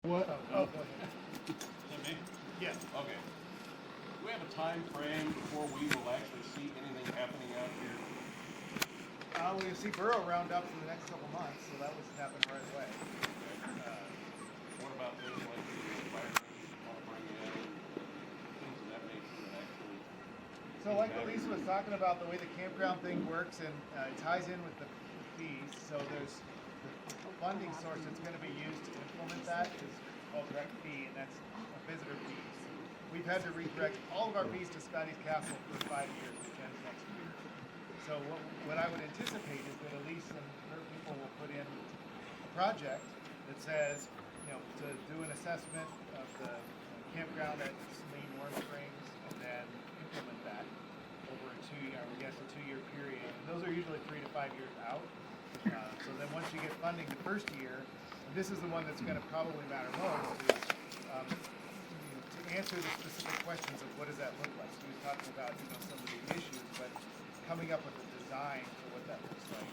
What? Oh, go ahead. Is it me? Yes. Okay. Do we have a time frame before we will actually see anything happening out here? We'll see Burrow round up for the next couple months, so that was happening right away. What about things like the fire want to bring in, things of that nature that actually... So like what Lisa was talking about, the way the campground thing works, and it ties in with the fees. So there's the funding source that's going to be used to implement that is called direct fee, and that's a visitor fees. We've had to redirect all of our fees to Scotty's Castle for 5 years, which ends next year. So what I would anticipate is that Elise and her people will put in a project that says, you know, to do an assessment of the campground at Saline Warm Springs, and then implement that over a 2-year period. And those are usually 3 to 5 years out. So then once you get funding the first year, and this is the one that's going to probably matter most, is to answer the specific questions of what does that look like. So he was talking about some of the issues, but coming up with a design for what that looks like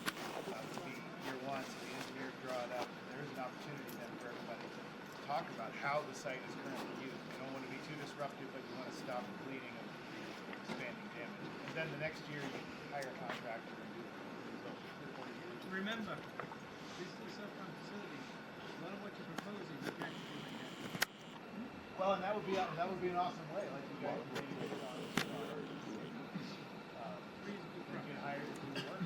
would be year one. So the engineers draw it up. There is an opportunity then for everybody to talk about how the site is currently used. You don't want to be too disruptive, but you want to stop the bleeding of expanding damage. And then the next year you hire a contractor and do it. So 3 or 4 years. Remember, this is a subcon facility. A lot of what you're proposing, you can't do right now. Well, and that would be an awesome way, like you guys did on you can hire to do the work.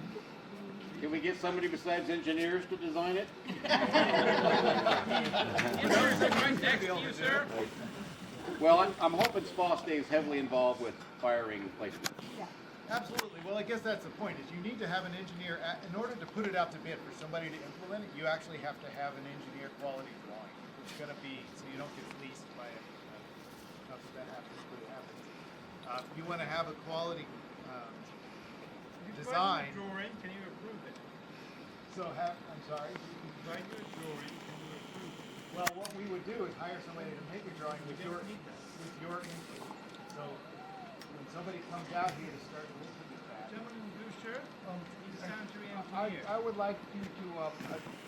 Can we get somebody besides engineers to design it? Engineers are right next to you, sir. Well, I'm hoping SPA stays heavily involved with firing placement. Absolutely. Well, I guess that's the point, is you need to have an engineer, in order to put it out to bid for somebody to implement it, you actually have to have an engineer quality drawing. It's going to be, so you don't get fleeced by it. Not that that happens, but it happens. You want to have a quality design. If you write your drawing, can you approve it? So I'm sorry? If you write your drawing, can you approve it? Well, what we would do is hire somebody to make a drawing with your input. So when somebody comes out here to start looking at that. Gentleman in the blue shirt, he's a sanitary engineer. I would like you to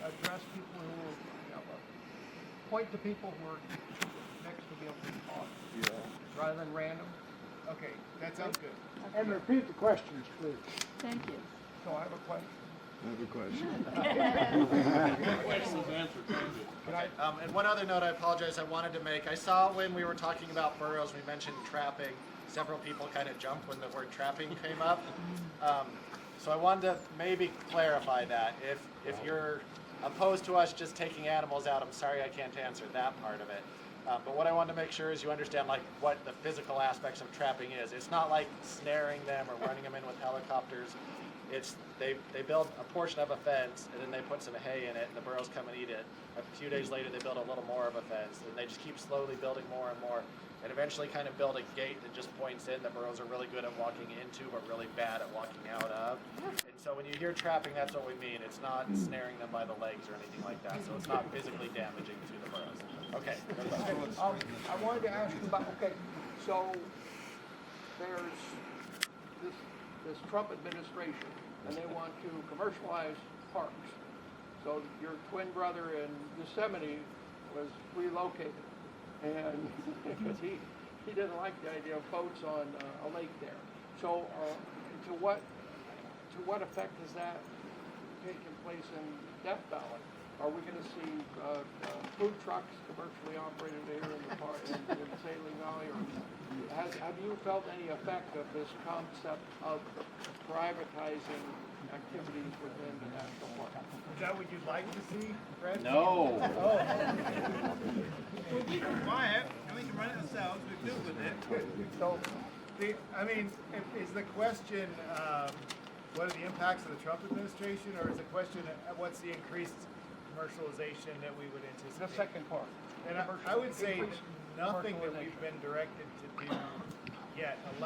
address people who are, point to people who are next to be able to talk. Rather than random. Okay, that sounds good. And repeat the questions, please. Thank you. So I have a question. Questions answered, thank you. And one other note I apologize I wanted to make. I saw when we were talking about burrows, we mentioned trapping. Several people kind of jumped when the word trapping came up. So I wanted to maybe clarify that. If you're opposed to us just taking animals out, I'm sorry I can't answer that part of it. But what I wanted to make sure is you understand like what the physical aspects of trapping is. It's not like snaring them or running them in with helicopters. It's they build a portion of a fence and then they put some hay in it and the burros come and eat it. A few days later they build a little more of a fence and they just keep slowly building more and more and eventually kind of build a gate that just points in. The burros are really good at walking into but really bad at walking out of. And so when you hear trapping, that's what we mean. It's not snaring them by the legs or anything like that. So it's not physically damaging to the burros. Okay. I wanted to ask you about, so there's this Trump administration, and they want to commercialize parks. So your twin brother in Yosemite was relocated, and because he didn't like the idea of boats on a lake there. So to what effect has that taken place in Death Valley? Are we going to see food trucks commercially operated here in the park in Saline Valley? Or have you felt any effect of this concept of privatizing activities within the national park? Is that what you'd like to see, Fred? No. We'll keep it quiet, and we can run it ourselves, we're good with it. So, Is the question what are the impacts of the Trump administration, or is the question what's the increased commercialization that we would anticipate? the second part. And I would say Increased nothing that commercialization. we've been directed to do yet allows